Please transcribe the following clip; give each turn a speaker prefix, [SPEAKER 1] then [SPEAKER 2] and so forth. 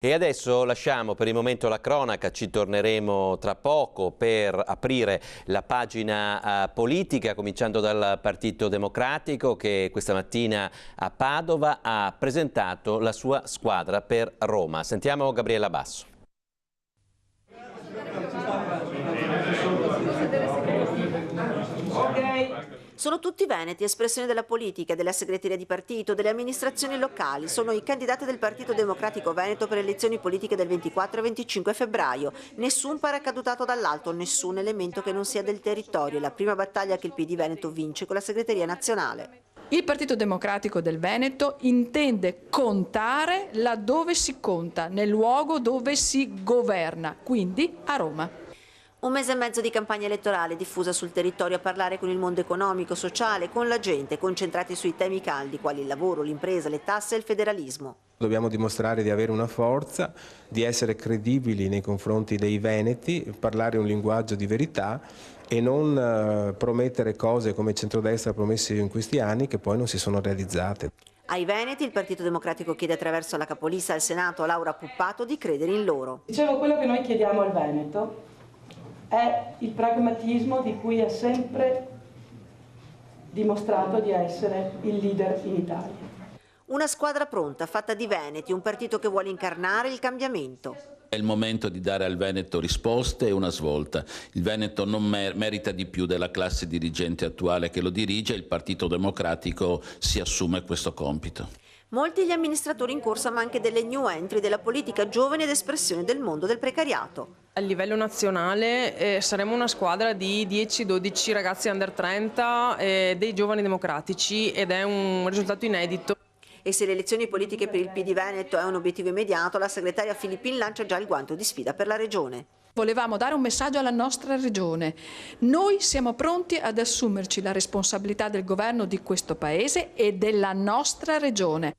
[SPEAKER 1] E adesso lasciamo per il momento la cronaca, ci torneremo tra poco per aprire la pagina politica, cominciando dal Partito Democratico che questa mattina a Padova ha presentato la sua squadra per Roma. Sentiamo Gabriella Basso.
[SPEAKER 2] Sono tutti veneti, espressione della politica, della segreteria di partito, delle amministrazioni locali. Sono i candidati del Partito Democratico Veneto per le elezioni politiche del 24 e 25 febbraio. Nessun paracadutato dall'alto, nessun elemento che non sia del territorio. È la prima battaglia che il PD Veneto vince con la segreteria nazionale.
[SPEAKER 3] Il Partito Democratico del Veneto intende contare laddove si conta, nel luogo dove si governa, quindi a Roma.
[SPEAKER 2] Un mese e mezzo di campagna elettorale diffusa sul territorio a parlare con il mondo economico, sociale, con la gente, concentrati sui temi caldi quali il lavoro, l'impresa, le tasse e il federalismo.
[SPEAKER 4] Dobbiamo dimostrare di avere una forza, di essere credibili nei confronti dei veneti, parlare un linguaggio di verità e non promettere cose come il centrodestra ha promesso in questi anni che poi non si sono realizzate.
[SPEAKER 2] Ai veneti il Partito Democratico chiede attraverso la capolista al Senato Laura Puppato di credere in loro.
[SPEAKER 5] Dicevo, quello che noi chiediamo al Veneto è il pragmatismo di cui ha sempre dimostrato di essere il leader in Italia.
[SPEAKER 2] Una squadra pronta, fatta di veneti, un partito che vuole incarnare il cambiamento.
[SPEAKER 6] È il momento di dare al Veneto risposte e una svolta. Il Veneto non merita di più della classe dirigente attuale che lo dirige, il Partito Democratico si assume questo compito.
[SPEAKER 2] Molti gli amministratori in corsa, ma anche delle new entry della politica giovane ed espressione del mondo del precariato.
[SPEAKER 7] A livello nazionale saremo una squadra di 10-12 ragazzi under 30 dei giovani democratici ed è un risultato inedito.
[SPEAKER 2] E se le elezioni politiche per il PD Veneto è un obiettivo immediato, la segretaria Filippin lancia già il guanto di sfida per la regione.
[SPEAKER 3] Volevamo dare un messaggio alla nostra regione. Noi siamo pronti ad assumerci la responsabilità del governo di questo paese e della nostra regione.